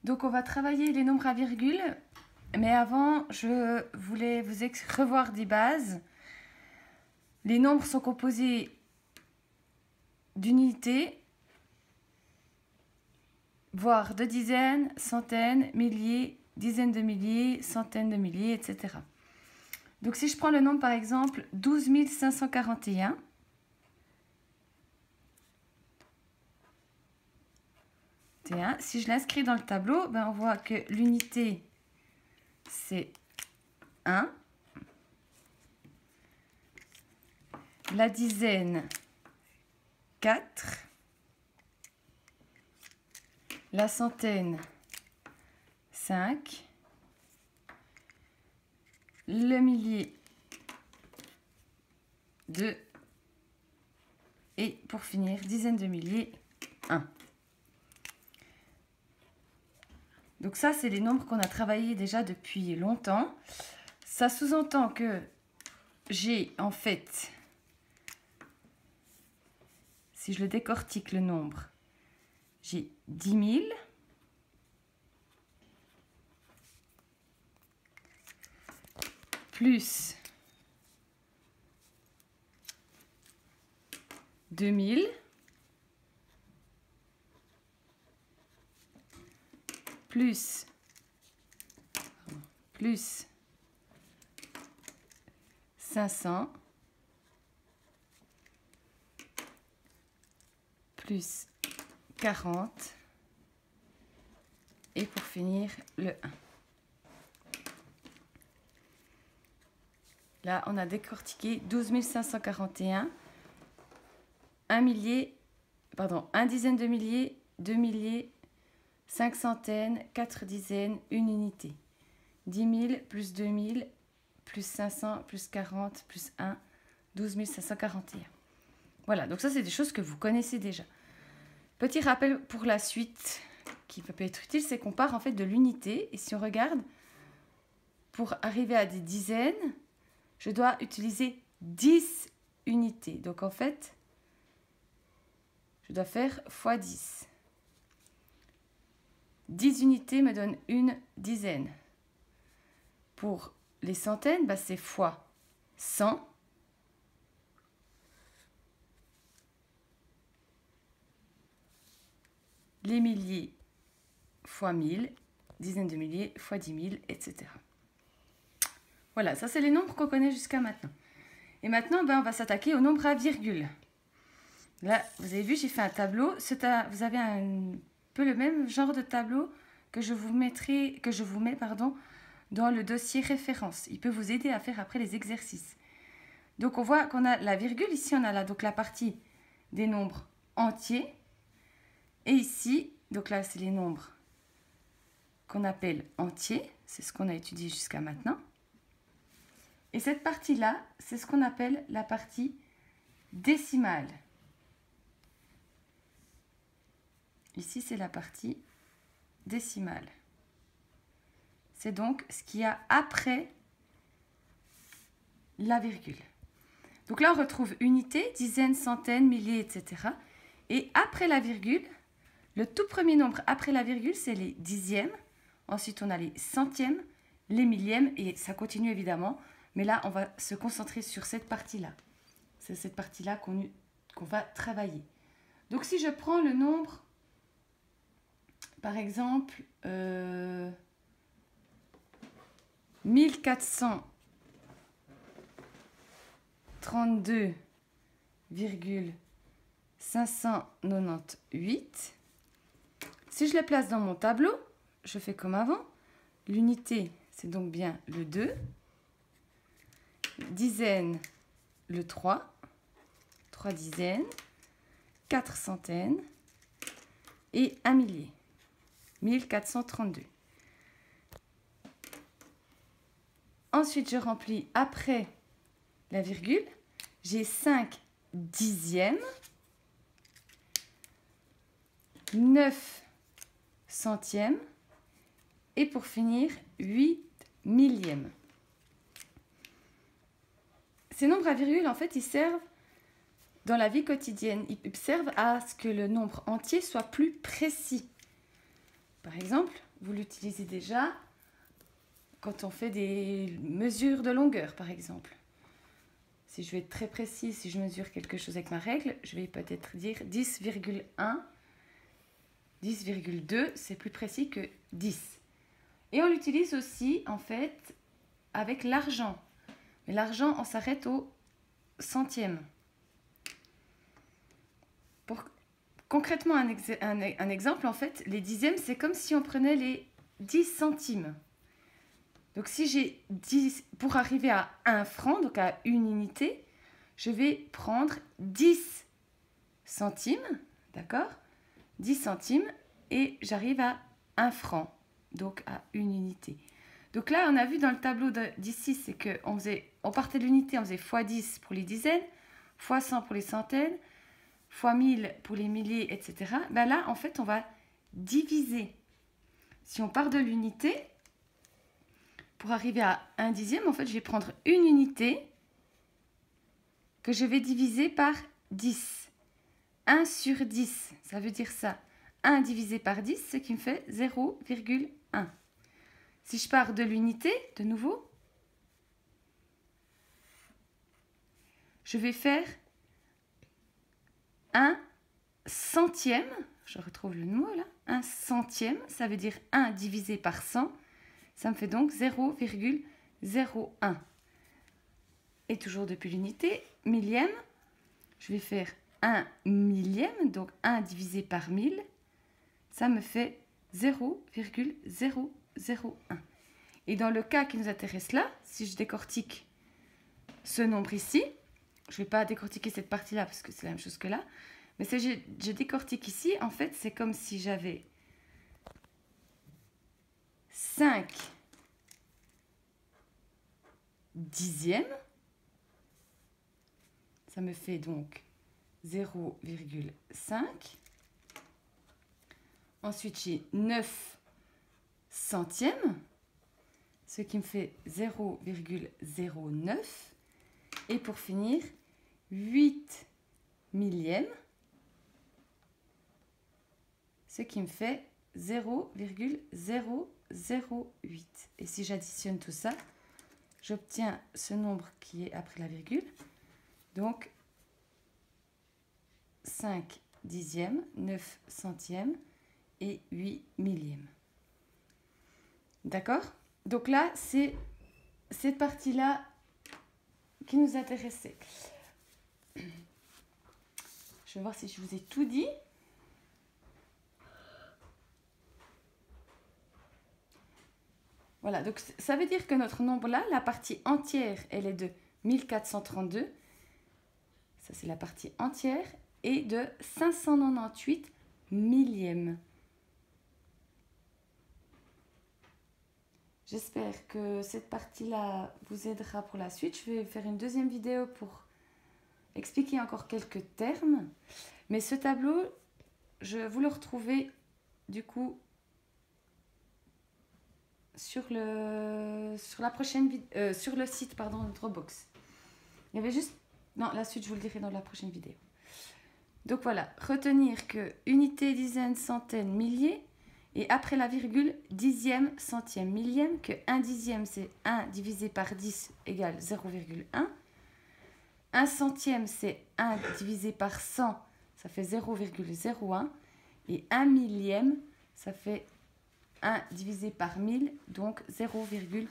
Donc, on va travailler les nombres à virgule. Mais avant, je voulais vous revoir des bases. Les nombres sont composés d'unités, voire de dizaines, centaines, milliers, dizaines de milliers, centaines de milliers, etc. Donc, si je prends le nombre, par exemple, 12 541, si je l'inscris dans le tableau, ben on voit que l'unité, c'est 1. La dizaine, 4. La centaine, 5. Le millier, 2. Et pour finir, dizaine de milliers, 1. Donc ça, c'est les nombres qu'on a travaillés déjà depuis longtemps. Ça sous-entend que j'ai en fait, si je le décortique le nombre, j'ai 10 000 plus 2000 plus 500 plus 40 et pour finir le 1. Là, on a décortiqué 12 541, un dizaine de millier, 2 milliers, 5 centaines, 4 dizaines, une unité. 10 000 plus 2000 plus 500 plus 40 plus 1, 12 541. Voilà, donc ça c'est des choses que vous connaissez déjà. Petit rappel pour la suite qui peut être utile, c'est qu'on part en fait de l'unité. Et si on regarde, pour arriver à des dizaines, je dois utiliser 10 unités. Donc en fait, je dois faire x 10. 10 unités me donnent une dizaine. Pour les centaines, bah c'est x 100. Les milliers x 1000, dizaines de milliers x 10 000, etc. Voilà, ça c'est les nombres qu'on connaît jusqu'à maintenant. Et maintenant, ben, on va s'attaquer aux nombres à virgule. Là, vous avez vu, j'ai fait un tableau. Vous avez un peu le même genre de tableau que je vous mets dans le dossier référence. Il peut vous aider à faire après les exercices. Donc, on voit qu'on a la virgule. Ici, on a là, donc, la partie des nombres entiers. Et ici, donc là, c'est les nombres qu'on appelle entiers. C'est ce qu'on a étudié jusqu'à maintenant. Et cette partie-là, c'est ce qu'on appelle la partie décimale. Ici, c'est la partie décimale. C'est donc ce qu'il y a après la virgule. Donc là, on retrouve unité, dizaines, centaines, milliers, etc. Et après la virgule, le tout premier nombre après la virgule, c'est les dixièmes. Ensuite, on a les centièmes, les millièmes, et ça continue évidemment. Mais là, on va se concentrer sur cette partie-là. C'est cette partie-là qu'on va travailler. Donc, si je prends le nombre, par exemple, 1432,598. Si je les place dans mon tableau, je fais comme avant. L'unité, c'est donc bien le 2. Dizaines, le 3. 3 dizaines. 4 centaines. Et un millier. 1432. Ensuite, je remplis après la virgule. J'ai 5 dixièmes. 9 centièmes. Et pour finir, 8 millièmes. Ces nombres à virgule, en fait, ils servent dans la vie quotidienne. Ils servent à ce que le nombre entier soit plus précis. Par exemple, vous l'utilisez déjà quand on fait des mesures de longueur, par exemple. Si je vais être très précis, si je mesure quelque chose avec ma règle, je vais peut-être dire 10,1, 10,2, c'est plus précis que 10. Et on l'utilise aussi, en fait, avec l'argent. Mais l'argent, on s'arrête au centième. Concrètement, un exemple, en fait, les dixièmes, c'est comme si on prenait les 10 centimes. Donc, si j'ai 10, pour arriver à 1 franc, donc à une unité, je vais prendre 10 centimes, d'accord? 10 centimes, et j'arrive à 1 franc, donc à une unité. Donc là, on a vu dans le tableau d'ici, c'est qu'on partait de l'unité, on faisait x10 pour les dizaines, x100 pour les centaines, fois 1000 pour les milliers, etc. Ben là, en fait, on va diviser. Si on part de l'unité, pour arriver à 1 dixième, en fait, je vais prendre une unité que je vais diviser par 10. 1 sur 10, ça veut dire ça. 1 divisé par 10, ce qui me fait 0,1. Si je pars de l'unité, de nouveau, je vais faire 1 centième, je retrouve le mot là, 1 centième, ça veut dire 1 divisé par 100, ça me fait donc 0,01. Et toujours depuis l'unité, millième, je vais faire 1 millième, donc 1 divisé par 1000, ça me fait 0,001. Et dans le cas qui nous intéresse là, si je décortique ce nombre ici, je ne vais pas décortiquer cette partie-là parce que c'est la même chose que là, mais si je décortique ici, en fait, c'est comme si j'avais 5 dixièmes. Ça me fait donc 0,5. Ensuite, j'ai 9 centièmes, ce qui me fait 0,09. Et pour finir, 8 millièmes, ce qui me fait 0,008. Et si j'additionne tout ça, j'obtiens ce nombre qui est après la virgule. Donc, 5 dixièmes, 9 centièmes et 8 millièmes. D'accord? Donc là, c'est cette partie-là qui nous intéressait. Je vais voir si je vous ai tout dit. Voilà, donc ça veut dire que notre nombre là, la partie entière, elle est de 1432. Ça, c'est la partie entière. Et de 598 millièmes. J'espère que cette partie-là vous aidera pour la suite. Je vais faire une deuxième vidéo pour expliquer encore quelques termes. Mais ce tableau, vous le retrouvez du coup sur le site pardon, de Dropbox. Il y avait juste... Non, la suite, je vous le dirai dans la prochaine vidéo. Donc voilà, retenir que unité, dizaine, centaine, millier, et après la virgule, dixième, centième, millième, que 1 dixième, c'est 1 divisé par 10 égale 0,1. 1 centième, c'est 1 divisé par 100, ça fait 0,01. Et 1 millième, ça fait 1 divisé par 1000, donc 0,001.